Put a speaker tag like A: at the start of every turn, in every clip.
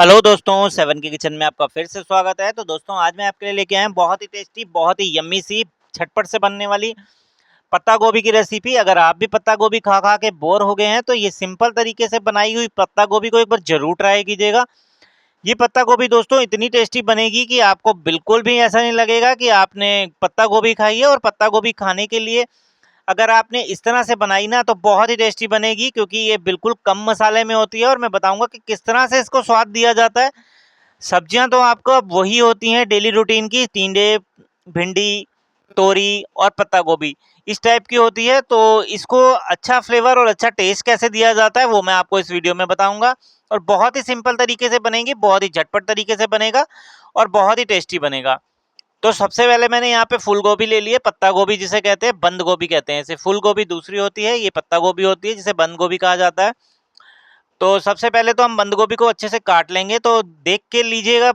A: Hello दोस्तों, seven के kitchen में आपका फिर से स्वागत है। तो दोस्तों, आज मैं आपके लिए लेके आया हूं बहुत ही टेस्टी, बहुत ही यम्मी सी झटपट से बनने वाली पत्ता गोभी की रेसिपी। अगर आप भी पत्ता गोभी खा खा के बोर हो गए हैं तो ये सिंपल तरीके से बनाई हुई पत्ता गोभी को एक बार जरूर ट्राई कीजिएगा। ये पत्ता गोभी दोस्तों इतनी टेस्टी बनेगी कि आपको बिल्कुल भी ऐसा नहीं लगेगा कि आपने पत्ता गोभी खाई है। और पत्ता गोभी खाने के लिए अगर आपने इस तरह से बनाई ना तो बहुत ही टेस्टी बनेगी, क्योंकि ये बिल्कुल कम मसाले में होती है। और मैं बताऊंगा कि किस तरह से इसको स्वाद दिया जाता है। सब्जियां तो आपको अब वही होती हैं डेली रूटीन की, टिंडे, भिंडी, तोरी और पत्ता गोभी इस टाइप की होती है। तो इसको अच्छा फ्लेवर और अच्छा टेस्ट कैसे दिया जाता है वो मैं आपको इस वीडियो में बताऊंगा। और बहुत ही सिंपल तरीके से बनेगी, बहुत ही झटपट तरीके से बनेगा और बहुत ही टेस्टी बनेगा। तो सबसे पहले मैंने यहाँ पे फूल गोभी ले ली है, पत्ता गोभी जिसे कहते हैं, बंद गोभी कहते हैं इसे। फूल गोभी दूसरी होती है, ये पत्ता गोभी होती है जिसे बंद गोभी कहा जाता है। तो सबसे पहले तो हम बंद गोभी को अच्छे से काट लेंगे। तो देख के लीजिएगा,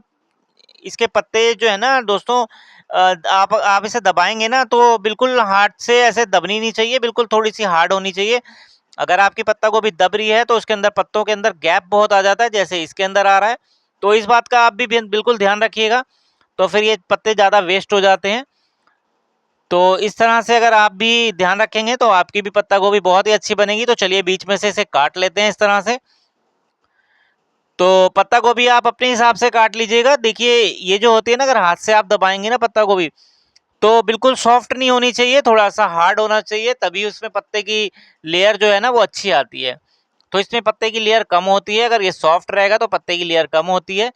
A: इसके पत्ते जो है ना दोस्तों, आप इसे दबाएंगे ना तो बिल्कुल हाथ से ऐसे दबनी नहीं चाहिए, बिल्कुल थोड़ी सी हार्ड होनी चाहिए। अगर आपकी पत्ता गोभी दब रही है तो उसके अंदर, पत्तों के अंदर गैप बहुत आ जाता है, जैसे इसके अंदर आ रहा है। तो इस बात का आप भी बिल्कुल ध्यान रखिएगा, तो फिर ये पत्ते ज़्यादा वेस्ट हो जाते हैं। तो इस तरह से अगर आप भी ध्यान रखेंगे तो आपकी भी पत्ता गोभी बहुत ही अच्छी बनेगी। तो चलिए बीच में से इसे काट लेते हैं इस तरह से। तो पत्ता गोभी आप अपने हिसाब से काट लीजिएगा। देखिए, ये जो होती है ना, अगर हाथ से आप दबाएंगे ना पत्ता गोभी, तो बिल्कुल सॉफ्ट नहीं होनी चाहिए, थोड़ा सा हार्ड होना चाहिए, तभी उसमें पत्ते की लेयर जो है ना वो अच्छी आती है। तो इसमें पत्ते की लेयर कम होती है, अगर ये सॉफ्ट रहेगा तो पत्ते की लेयर कम होती है।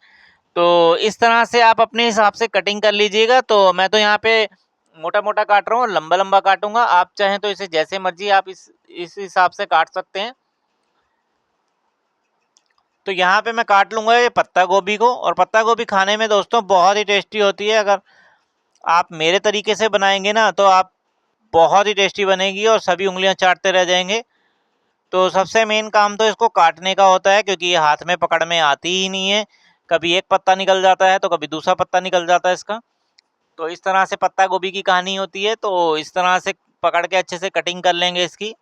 A: तो इस तरह से आप अपने हिसाब से कटिंग कर लीजिएगा। तो मैं तो यहाँ पे मोटा मोटा काट रहा हूँ, लंबा लंबा काटूंगा। आप चाहें तो इसे जैसे मर्जी आप इस हिसाब से काट सकते हैं। तो यहाँ पे मैं काट लूंगा ये पत्ता गोभी को। और पत्ता गोभी खाने में दोस्तों बहुत ही टेस्टी होती है। अगर आप मेरे तरीके से बनाएंगे ना तो आप, बहुत ही टेस्टी बनेगी और सभी उंगलियां चाटते रह जाएंगे। तो सबसे मेन काम तो इसको काटने का होता है, क्योंकि ये हाथ में पकड़ में आती ही नहीं है। कभी एक पत्ता निकल जाता है तो कभी दूसरा पत्ता निकल जाता है इसका। तो इस तरह से पत्ता गोभी की कहानी होती है। तो इस तरह से पकड़ के अच्छे से कटिंग कर लेंगे इसकी।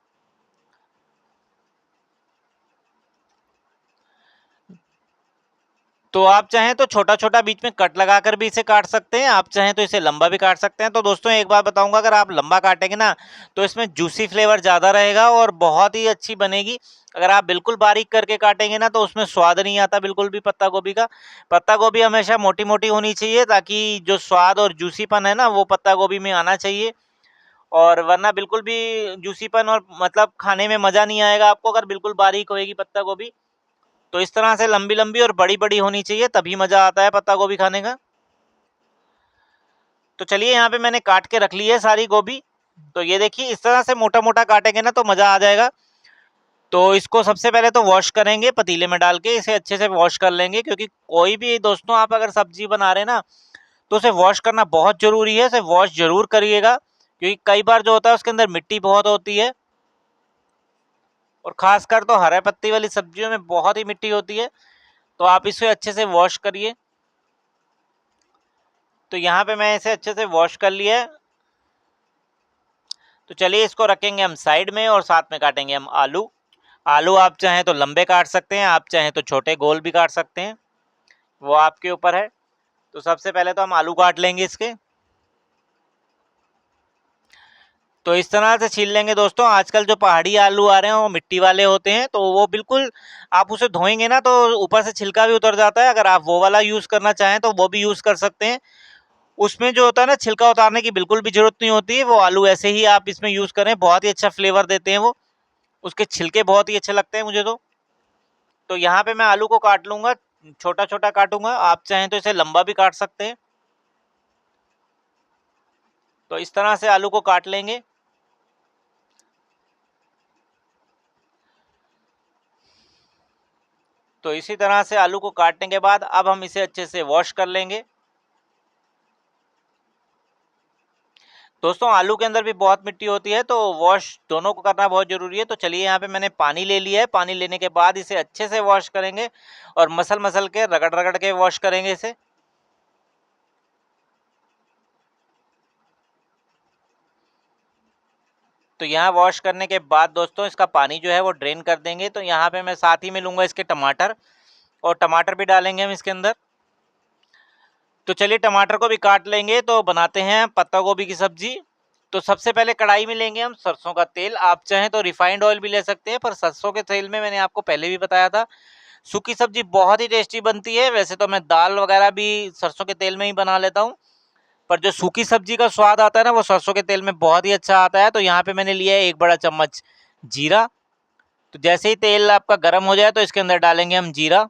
A: तो आप चाहें तो छोटा छोटा बीच में कट लगाकर भी इसे काट सकते हैं, आप चाहें तो इसे लंबा भी काट सकते हैं। तो दोस्तों एक बात बताऊंगा, अगर आप लंबा काटेंगे ना तो इसमें जूसी फ्लेवर ज़्यादा रहेगा और बहुत ही अच्छी बनेगी। अगर आप बिल्कुल बारीक करके काटेंगे ना तो उसमें स्वाद नहीं आता बिल्कुल भी पत्ता गोभी का। पत्ता गोभी हमेशा मोटी मोटी होनी चाहिए, ताकि जो स्वाद और जूसीपन है ना वो पत्ता गोभी में आना चाहिए। और वरना बिल्कुल भी जूसीपन और मतलब खाने में मज़ा नहीं आएगा आपको, अगर बिल्कुल बारीक होएगी पत्ता गोभी। तो इस तरह से लंबी लंबी और बड़ी बड़ी होनी चाहिए, तभी मजा आता है पत्ता गोभी खाने का। तो चलिए, यहाँ पे मैंने काट के रख ली है सारी गोभी। तो ये देखिए, इस तरह से मोटा मोटा काटेंगे ना तो मजा आ जाएगा। तो इसको सबसे पहले तो वॉश करेंगे, पतीले में डाल के इसे अच्छे से वॉश कर लेंगे। क्योंकि कोई भी दोस्तों आप अगर सब्जी बना रहे हैं ना तो उसे वॉश करना बहुत जरूरी है। इसे वॉश जरूर करिएगा, क्योंकि कई बार जो होता है उसके अंदर मिट्टी बहुत होती है। और खासकर तो हरे पत्ती वाली सब्जियों में बहुत ही मिट्टी होती है। तो आप इसे अच्छे से वॉश करिए। तो यहाँ पे मैं इसे अच्छे से वॉश कर लिया है। तो चलिए, इसको रखेंगे हम साइड में और साथ में काटेंगे हम आलू। आलू आप चाहें तो लंबे काट सकते हैं, आप चाहें तो छोटे गोल भी काट सकते हैं, वो आपके ऊपर है। तो सबसे पहले तो हम आलू काट लेंगे इसके। तो इस तरह से छील लेंगे दोस्तों। आजकल जो पहाड़ी आलू आ रहे हैं वो मिट्टी वाले होते हैं, तो वो बिल्कुल, आप उसे धोएंगे ना तो ऊपर से छिलका भी उतर जाता है। अगर आप वो वाला यूज करना चाहें तो वो भी यूज कर सकते हैं। उसमें जो होता है ना, छिलका उतारने की बिल्कुल भी जरूरत नहीं होती है। वो आलू ऐसे ही आप इसमें यूज करें, बहुत ही अच्छा फ्लेवर देते हैं वो। उसके छिलके बहुत ही अच्छे लगते हैं मुझे तो यहाँ पे मैं आलू को काट लूंगा, छोटा छोटा काटूंगा। आप चाहें तो इसे लंबा भी काट सकते हैं। तो इस तरह से आलू को काट लेंगे। तो इसी तरह से आलू को काटने के बाद अब हम इसे अच्छे से वॉश कर लेंगे। दोस्तों आलू के अंदर भी बहुत मिट्टी होती है, तो वॉश दोनों को करना बहुत जरूरी है। तो चलिए, यहाँ पे मैंने पानी ले लिया है। पानी लेने के बाद इसे अच्छे से वॉश करेंगे और मसल मसल के, रगड़ रगड़ के वॉश करेंगे इसे। तो यहाँ वॉश करने के बाद दोस्तों इसका पानी जो है वो ड्रेन कर देंगे। तो यहाँ पे मैं साथ ही में लूंगा इसके टमाटर। और टमाटर भी डालेंगे हम इसके अंदर। तो चलिए टमाटर को भी काट लेंगे, तो बनाते हैं पत्ता गोभी की सब्जी। तो सबसे पहले कढ़ाई में लेंगे हम सरसों का तेल। आप चाहें तो रिफाइंड ऑयल भी ले सकते हैं, पर सरसों के तेल में मैंने आपको पहले भी बताया था सूखी सब्जी बहुत ही टेस्टी बनती है। वैसे तो मैं दाल वगैरह भी सरसों के तेल में ही बना लेता हूँ, पर जो सूखी सब्जी का स्वाद आता है ना, वो सरसों के तेल में बहुत ही अच्छा आता है। तो यहाँ पे मैंने लिया है 1 बड़ा चम्मच जीरा। तो जैसे ही तेल आपका गर्म हो जाए तो इसके अंदर डालेंगे हम जीरा।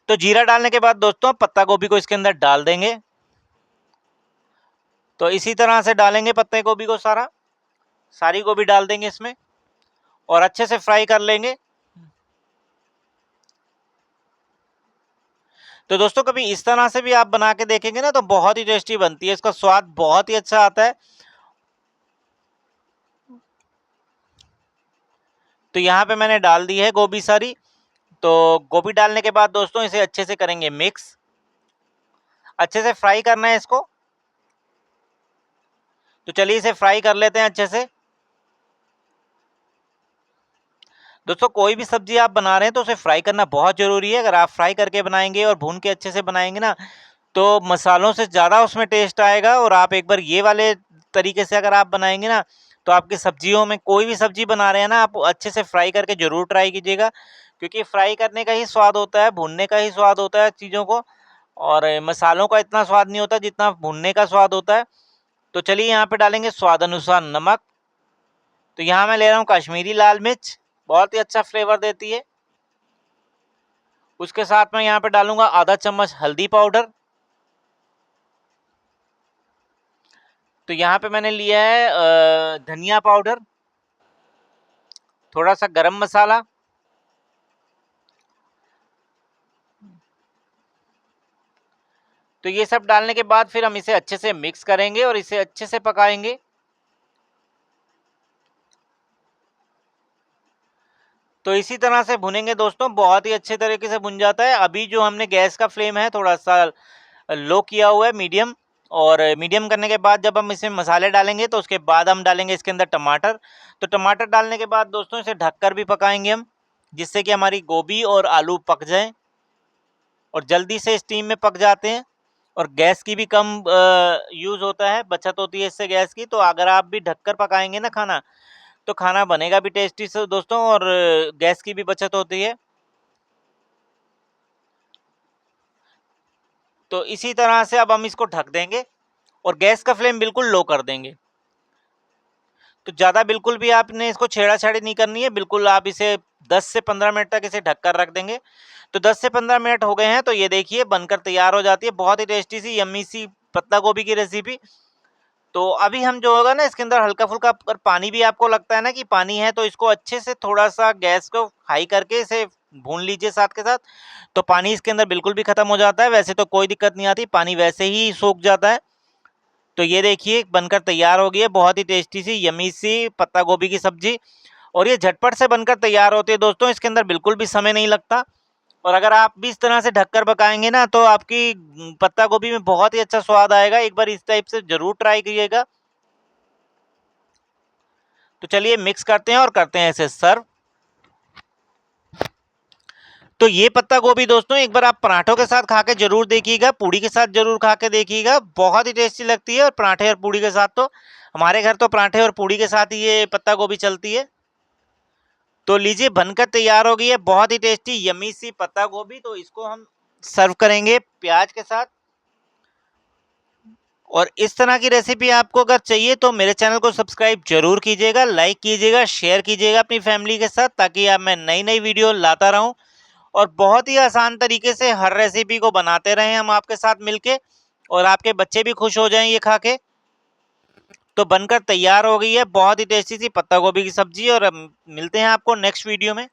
A: तो जीरा डालने के बाद दोस्तों पत्ता गोभी को इसके अंदर डाल देंगे। तो इसी तरह से डालेंगे पत्ते गोभी को, सारी गोभी डाल देंगे इसमें और अच्छे से फ्राई कर लेंगे। तो दोस्तों कभी इस तरह से भी आप बना के देखेंगे ना, तो बहुत ही टेस्टी बनती है, इसका स्वाद बहुत ही अच्छा आता है। तो यहाँ पे मैंने डाल दी है गोभी सारी। तो गोभी डालने के बाद दोस्तों इसे अच्छे से करेंगे मिक्स, अच्छे से फ्राई करना है इसको। तो चलिए इसे फ्राई कर लेते हैं अच्छे से। दोस्तों कोई भी सब्जी आप बना रहे हैं तो उसे फ्राई करना बहुत जरूरी है। अगर आप फ्राई करके बनाएंगे और भून के अच्छे से बनाएंगे ना, तो मसालों से ज़्यादा उसमें टेस्ट आएगा। और आप एक बार ये वाले तरीके से अगर आप बनाएंगे ना, तो आपकी सब्जियों में, कोई भी सब्जी बना रहे हैं ना, आप अच्छे से फ्राई करके जरूर ट्राई कीजिएगा, क्योंकि फ्राई करने का ही स्वाद होता है, भूनने का ही स्वाद होता है चीज़ों को। और मसालों का इतना स्वाद नहीं होता जितना भूनने का स्वाद होता है। तो चलिए यहाँ पे डालेंगे स्वाद अनुसार नमक। तो यहाँ मैं ले रहा हूँ कश्मीरी लाल मिर्च, बहुत ही अच्छा फ्लेवर देती है। उसके साथ में यहाँ पे डालूंगा आधा चम्मच हल्दी पाउडर। तो यहाँ पे मैंने लिया है धनिया पाउडर, थोड़ा सा गरम मसाला। तो ये सब डालने के बाद फिर हम इसे अच्छे से मिक्स करेंगे और इसे अच्छे से पकाएंगे। तो इसी तरह से भुनेंगे दोस्तों, बहुत ही अच्छे तरीके से भुन जाता है। अभी जो हमने गैस का फ्लेम है थोड़ा सा लो किया हुआ है, मीडियम। और मीडियम करने के बाद जब हम इसमें मसाले डालेंगे तो उसके बाद हम डालेंगे इसके अंदर टमाटर। तो टमाटर डालने के बाद दोस्तों इसे ढककर भी पकाएंगे हम, जिससे कि हमारी गोभी और आलू पक जाएं और जल्दी से स्टीम में पक जाते हैं। और गैस की भी कम यूज़ होता है, बचत होती है इससे गैस की। तो अगर आप भी ढककर पकाएंगे ना खाना, तो खाना बनेगा भी टेस्टी से दोस्तों, और गैस की भी बचत होती है। तो इसी तरह से अब हम इसको ढक देंगे और गैस का फ्लेम बिल्कुल लो कर देंगे। तो ज़्यादा बिल्कुल भी आपने इसको छेड़ा-छाड़ी नहीं करनी है, बिल्कुल आप इसे 10 से 15 मिनट तक इसे ढककर रख देंगे। तो 10 से 15 मिनट हो गए हैं, तो ये देखिए बनकर तैयार हो जाती है बहुत ही टेस्टी सी यम्मी सी पत्ता गोभी की रेसिपी। तो अभी हम जो होगा ना इसके अंदर हल्का-फुल्का, अगर पानी भी आपको लगता है ना कि पानी है, तो इसको अच्छे से थोड़ा-सा गैस को हाई करके इसे भून लीजिए साथ के साथ। तो पानी इसके अंदर बिल्कुल भी खत्म हो जाता है, वैसे तो कोई दिक्कत नहीं आती, पानी वैसे ही सूख जाता है। तो ये देखिए बनकर तैयार हो गई है बहुत ही टेस्टी सी यम्मी सी पत्ता गोभी की सब्जी। और ये झटपट से बनकर तैयार होती है दोस्तों, इसके अंदर बिल्कुल भी समय नहीं लगता। और अगर आप भी इस तरह से ढककर पकाएंगे ना, तो आपकी पत्ता गोभी में बहुत ही अच्छा स्वाद आएगा। एक बार इस टाइप से जरूर ट्राई कीजिएगा। तो चलिए मिक्स करते हैं और करते हैं इसे सर्व। तो ये पत्ता गोभी दोस्तों एक बार आप पराठों के साथ खा के जरूर देखिएगा, पूड़ी के साथ जरूर खा के देखिएगा, बहुत ही टेस्टी लगती है। और पराठे और पूड़ी के साथ, तो हमारे घर तो पराठे और पूड़ी के साथ ही ये पत्ता गोभी चलती है। तो लीजिए बनकर तैयार हो गई है बहुत ही टेस्टी यम्मी सी पत्ता गोभी। तो इसको हम सर्व करेंगे प्याज के साथ। और इस तरह की रेसिपी आपको अगर चाहिए तो मेरे चैनल को सब्सक्राइब जरूर कीजिएगा, लाइक कीजिएगा, शेयर कीजिएगा अपनी फैमिली के साथ, ताकि आप मैं नई नई वीडियो लाता रहूं। और बहुत ही आसान तरीके से हर रेसिपी को बनाते रहें हम आपके साथ मिलके, और आपके बच्चे भी खुश हो जाएं ये खा के। तो बनकर तैयार हो गई है बहुत ही टेस्टी सी पत्ता गोभी की सब्जी। और मिलते हैं आपको नेक्स्ट वीडियो में।